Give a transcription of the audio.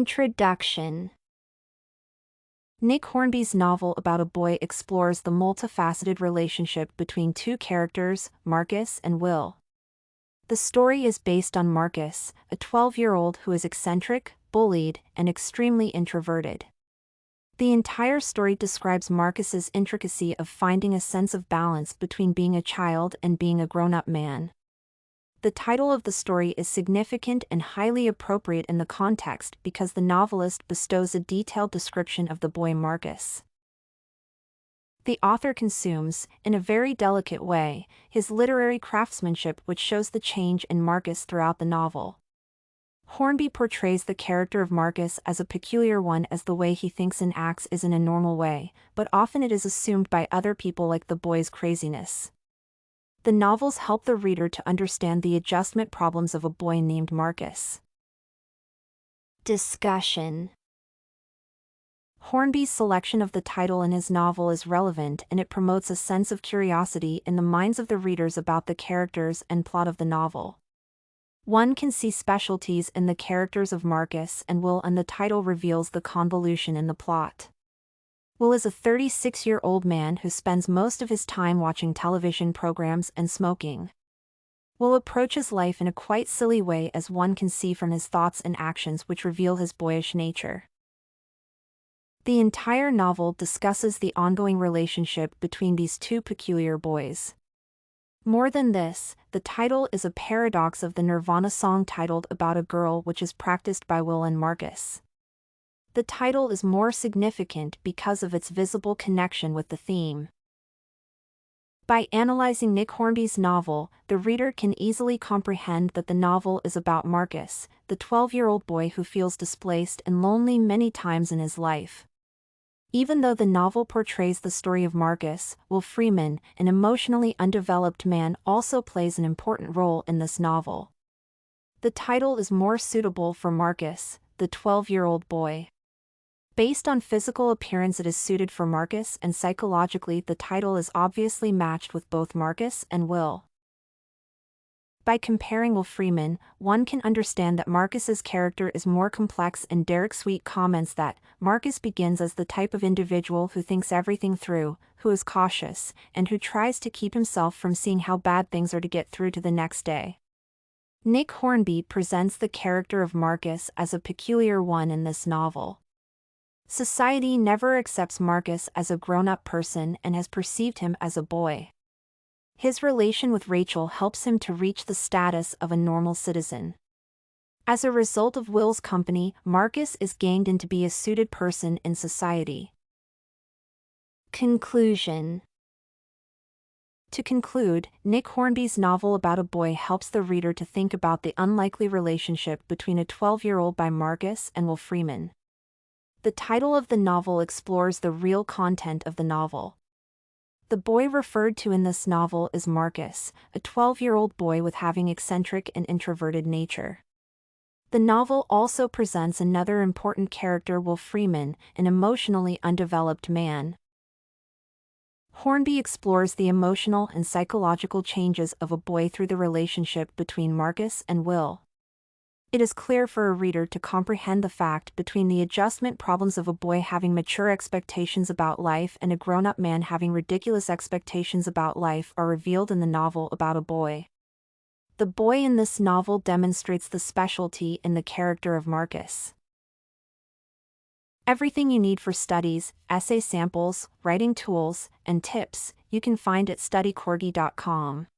Introduction. Nick Hornby's novel about a boy explores the multifaceted relationship between two characters, Marcus and Will. The story is based on Marcus, a 12-year-old who is eccentric, bullied, and extremely introverted. The entire story describes Marcus's intricacy of finding a sense of balance between being a child and being a grown-up man. The title of the story is significant and highly appropriate in the context because the novelist bestows a detailed description of the boy Marcus. The author consumes, in a very delicate way, his literary craftsmanship, which shows the change in Marcus throughout the novel. Hornby portrays the character of Marcus as a peculiar one, as the way he thinks and acts isn't a normal way, but often it is assumed by other people like the boy's craziness. The novels help the reader to understand the adjustment problems of a boy named Marcus. Discussion. Hornby's selection of the title in his novel is relevant, and it promotes a sense of curiosity in the minds of the readers about the characters and plot of the novel. One can see specialties in the characters of Marcus and Will, and the title reveals the convolution in the plot. Will is a 36-year-old man who spends most of his time watching television programs and smoking. Will approaches life in a quite silly way, as one can see from his thoughts and actions, which reveal his boyish nature. The entire novel discusses the ongoing relationship between these two peculiar boys. More than this, the title is a paradox of the Nirvana song titled About a Girl, which is practiced by Will and Marcus. The title is more significant because of its visible connection with the theme. By analyzing Nick Hornby's novel, the reader can easily comprehend that the novel is about Marcus, the 12-year-old boy who feels displaced and lonely many times in his life. Even though the novel portrays the story of Marcus, Will Freeman, an emotionally undeveloped man, also plays an important role in this novel. The title is more suitable for Marcus, the 12-year-old boy. Based on physical appearance, it is suited for Marcus, and psychologically the title is obviously matched with both Marcus and Will. By comparing Will Freeman, one can understand that Marcus's character is more complex, and Derick Sweet comments that Marcus begins as the type of individual who thinks everything through, who is cautious, and who tries to keep himself from seeing how bad things are to get through to the next day. Nick Hornby presents the character of Marcus as a peculiar one in this novel. Society never accepts Marcus as a grown-up person and has perceived him as a boy. His relation with Rachel helps him to reach the status of a normal citizen. As a result of Will's company, Marcus is gained in to be a suited person in society. Conclusion. To conclude, Nick Hornby's novel about a boy helps the reader to think about the unlikely relationship between a 12-year-old by Marcus and Will Freeman. The title of the novel explores the real content of the novel. The boy referred to in this novel is Marcus, a 12-year-old boy with having eccentric and introverted nature. The novel also presents another important character, Will Freeman, an emotionally undeveloped man. Hornby explores the emotional and psychological changes of a boy through the relationship between Marcus and Will. It is clear for a reader to comprehend the fact between the adjustment problems of a boy having mature expectations about life and a grown-up man having ridiculous expectations about life are revealed in the novel about a boy. The boy in this novel demonstrates the specialty in the character of Marcus. Everything you need for studies, essay samples, writing tools, and tips, you can find at studycorgi.com.